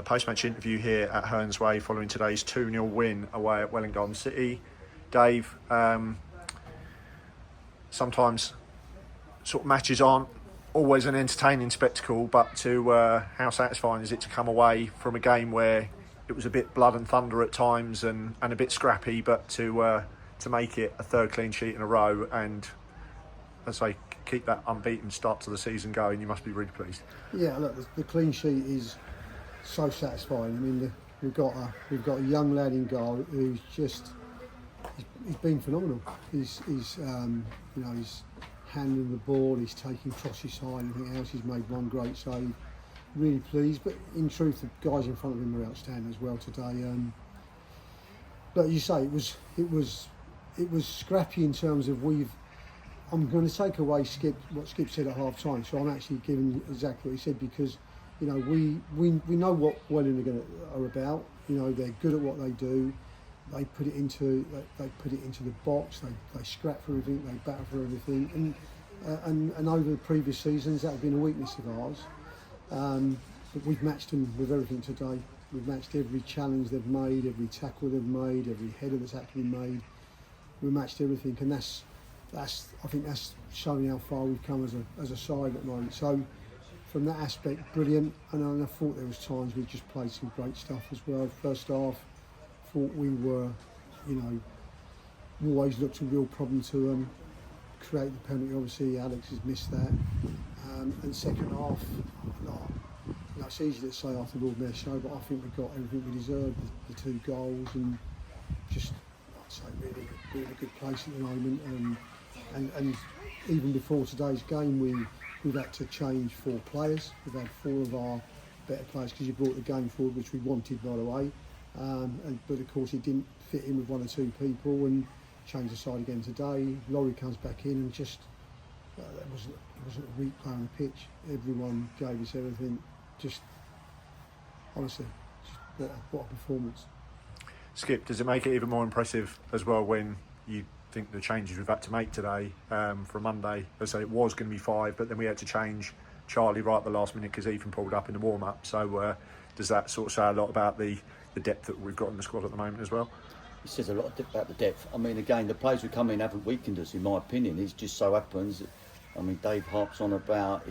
Post-match interview here at Herns Way following today's 2-0 win away at Welwyn City. Dave, sometimes sort of matches aren't always an entertaining spectacle, but how satisfying is it to come away from a game where it was a bit blood and thunder at times and a bit scrappy, but to make it a third clean sheet in a row and, as I say, keep that unbeaten start to the season going? You must be really pleased. Yeah, look, the clean sheet is so satisfying. I mean, we've got a young lad in goal who's just he's been phenomenal. He's handling the ball, he's taking crosses high, and everything else. He's made one great save. Really pleased, but in truth, the guys in front of him were outstanding as well today. But you say it was scrappy in terms of I'm going to take away what Skip said at half time, so I'm actually giving exactly what he said, because we know what Welwyn are about. They're good at what they do. They put it into the box. They scrap for everything. They battle for everything. And over the previous seasons, that had been a weakness of ours. But we've matched them with everything today. We've matched every challenge they've made, every tackle they've made, every header that's actually made. We matched everything, and I think that's showing how far we've come as a side at the moment. So from that aspect, brilliant. And I thought there was times we just played some great stuff as well. First half, thought we were, always looked a real problem to create the penalty. Obviously, Alex has missed that. And second half, it's easy to say after the Lord Mayor show, but I think we got everything we deserved. The 2 goals, and just, I'd say, really in a good place at the moment. And even before today's game, we've had to change 4 players. We've had 4 of our better players, because you brought the game forward, which we wanted right away. But of course, it didn't fit in with 1 or 2 people, and changed the side again today. Laurie comes back in, and just it wasn't a weak play on the pitch. Everyone gave us everything. Just honestly, what a performance. Skip, does it make it even more impressive as well when you think the changes we've had to make today for Monday? As I say, it was going to be 5, but then we had to change Charlie right at the last minute because Ethan pulled up in the warm-up. So does that sort of say a lot about the depth that we've got in the squad at the moment as well? It says a lot about the depth. I mean, again, the players who come in haven't weakened us, in my opinion. It just so happens, Dave harps on about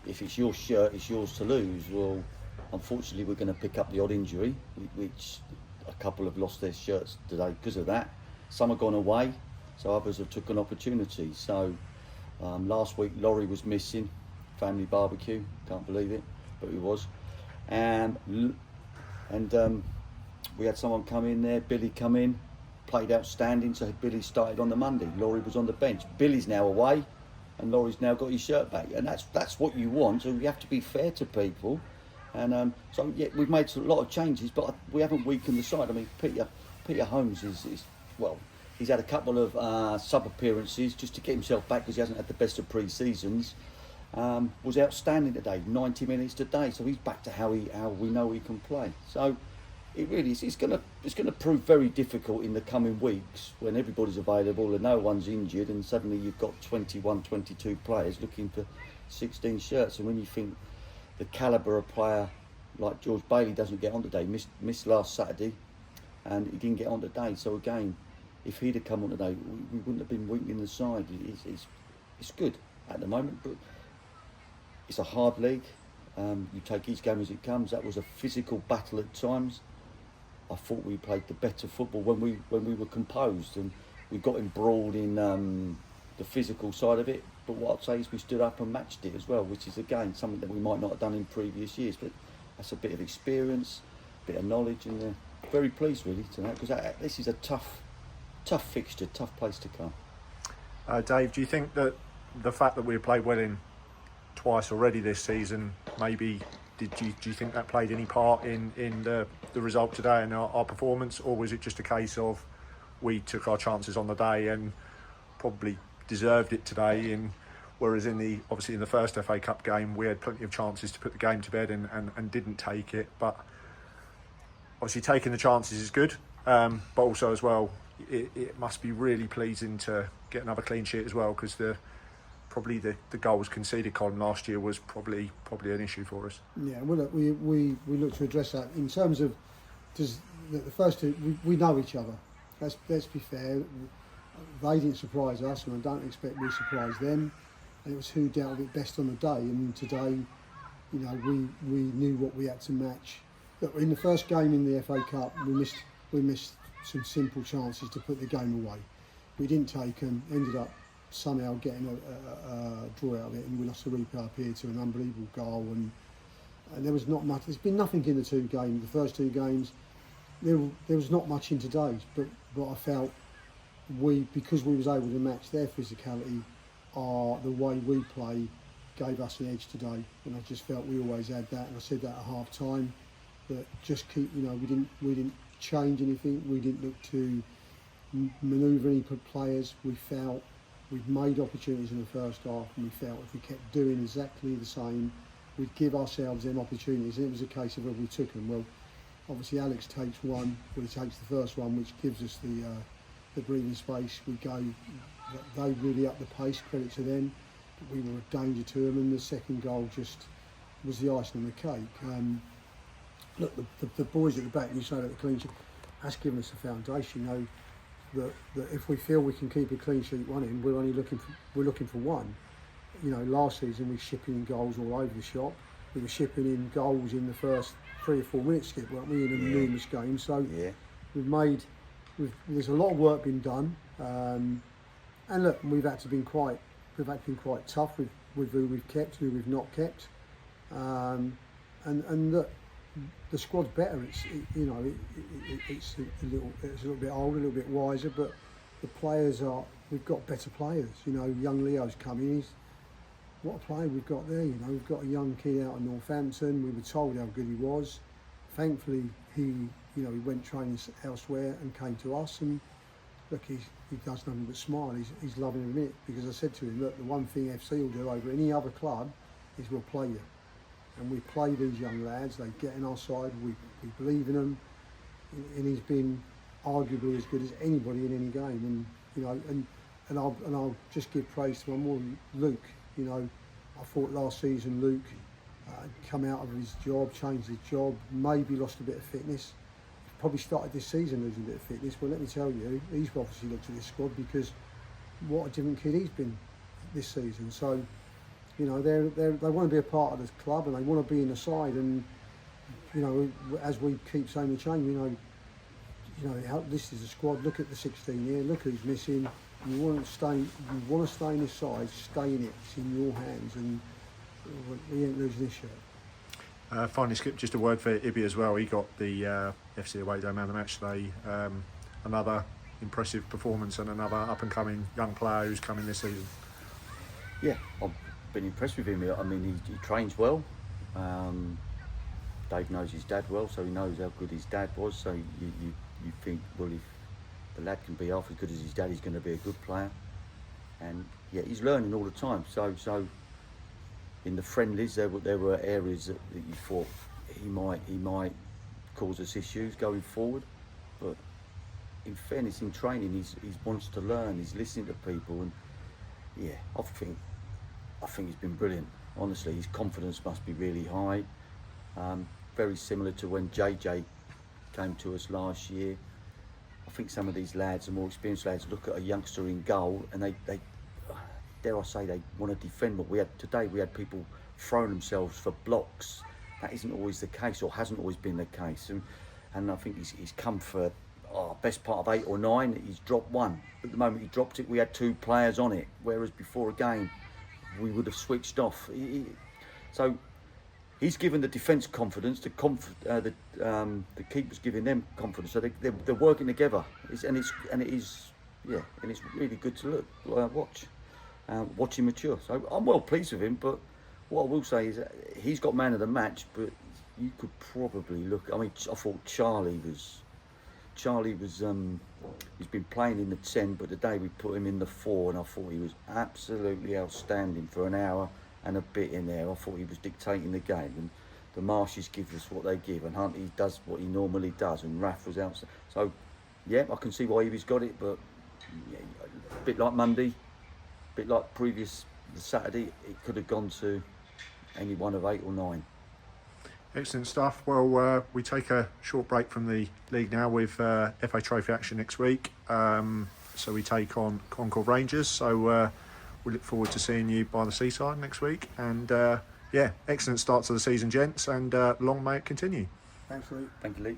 if it's your shirt, it's yours to lose. Well, unfortunately, we're going to pick up the odd injury, which a couple have lost their shirts today because of that. Some have gone away, so others have took an opportunity. So last week, Laurie was missing, family barbecue, can't believe it, but he was. And we had someone come in there, Billy come in, played outstanding, so Billy started on the Monday. Laurie was on the bench. Billy's now away, and Laurie's now got his shirt back, and that's what you want. So you have to be fair to people, and so yeah, we've made a lot of changes, but we haven't weakened the side. I mean, Peter Holmes is he's had a couple of sub appearances just to get himself back, because he hasn't had the best of pre-seasons. Was outstanding today, 90 minutes today, so he's back to how we know he can play. So it really is. It's going to prove very difficult in the coming weeks when everybody's available and no one's injured, and suddenly you've got 21, 22 players looking for 16 shirts. And when you think the calibre of player like George Bailey doesn't get on today, missed last Saturday, and he didn't get on today. So again, if he'd have come on today, we wouldn't have been weak in the side. It's good at the moment, but it's a hard league. You take each game as it comes. That was a physical battle at times. I thought we played the better football when we were composed, and we got embroiled in the physical side of it. But what I'd say is we stood up and matched it as well, which is again something that we might not have done in previous years. But that's a bit of experience, a bit of knowledge, and very pleased really tonight, because this is a tough fixture, tough place to come. Dave, do you think that the fact that we played Welwyn twice already this season, maybe do you think that played any part in the result today and our performance, or was it just a case of we took our chances on the day and probably deserved it today? Whereas obviously in the first FA Cup game we had plenty of chances to put the game to bed and didn't take it. But obviously taking the chances is good, but also as well it must be really pleasing to get another clean sheet as well, because the probably the goals conceded column last year was probably an issue for us. Yeah, well, look, we look to address that in terms of does the first two. We know each other. Let's be fair. They didn't surprise us, and I don't expect we surprise them. And it was who dealt with it best on the day. And today, you know, we knew what we had to match. Look, in the first game in the FA Cup, we missed some simple chances to put the game away. We didn't take them. Ended up somehow getting a draw out of it, and we lost a replay up here to an unbelievable goal. And there was not much. There's been nothing in the two games. The first two games, there was not much in today's. But I felt because we was able to match their physicality, the way we play gave us an edge today. And I just felt we always had that. And I said that at half time. That just keep, you know, we didn't change anything. We didn't look to manoeuvre any players. We felt we'd made opportunities in the first half, and we felt if we kept doing exactly the same, we'd give ourselves them opportunities. And it was a case of whether we took them. Well, obviously Alex takes one, well, he takes the first one, which gives us the breathing space. We go, they really up the pace, credit to them. But we were a danger to them, and the second goal just was the icing on the cake. Look, the boys at the back, you say that the clean sheet, that's given us a foundation. You know, that if we feel we can keep a clean sheet running, we're looking for one. You know, last season we were shipping in goals all over the shop. We were shipping in goals in the first 3 or 4 minutes, Skip, weren't we, in a numerous game. So there's a lot of work been done, and look, we've had to been quite tough with who we've kept, who we've not kept, and look, the squad's better. It's a little bit older, a little bit wiser, but the players we've got better players. You know, young Leo's coming. What a player we've got there. You know, we've got a young kid out of Northampton. We were told how good he was. Thankfully, he went training elsewhere and came to us. And look, he does nothing but smile. He's loving every minute, because I said to him, look, the one thing FC will do over any other club is we'll play you. And we play these young lads. They get in our side. We believe in them, and he's been arguably as good as anybody in any game. And you know, and I'll just give praise to one more, Luke. You know, I thought last season Luke come out of his job, changed his job, maybe lost a bit of fitness. He's probably started this season losing a bit of fitness. Well, let me tell you, he's obviously looked at this squad, because what a different kid he's been this season. So, you know, they want to be a part of this club, and they want to be in the side. And you know, as we keep saying the chain, you know, this is a squad. Look at the 16 here. Look who's missing. You want to stay in this side. Stay in it. It's in your hands, and we ain't losing this year. Finally, Skip, just a word for Ibby as well. He got the FC Away Day Man of the Match today. Another impressive performance, and another up and coming young player who's coming this season. Yeah, I've been impressed with him. I mean, he trains well. Dave knows his dad well, so he knows how good his dad was. So you think, well, if the lad can be half as good as his dad, he's going to be a good player. And yeah, he's learning all the time. So in the friendlies, there were areas that you thought he might cause us issues going forward. But in fairness, in training, he wants to learn. He's listening to people, and yeah, I think he's been brilliant. Honestly, his confidence must be really high. Very similar to when JJ came to us last year. I think some of these lads, the more experienced lads, look at a youngster in goal, and they dare I say, they want to defend. What we had today, we had people throwing themselves for blocks. That isn't always the case, or hasn't always been the case. And I think he's come for best part of 8 or 9. He's dropped one. At the moment he dropped it, we had 2 players on it, whereas before a game we would have switched off. So he's given the defence confidence. The keeper's giving them confidence. So they're working together. It's really good to watch him mature. So I'm well pleased with him. But what I will say is he's got man of the match. But you could probably look. I mean, I thought Charlie was. He's been playing in the 10, but today we put him in the 4, and I thought he was absolutely outstanding for an hour and a bit in there. I thought he was dictating the game, and the Marshes give us what they give, and Huntley does what he normally does, and Raff was out. So, yeah, I can see why he's got it, but yeah, a bit like Monday, a bit like previous the Saturday, it could have gone to any one of 8 or 9. Excellent stuff. Well, we take a short break from the league now with FA Trophy action next week. So we take on Concord Rangers. So we look forward to seeing you by the seaside next week. And excellent start to the season, gents, and long may it continue. Thanks, Luke. Thank you, Lee.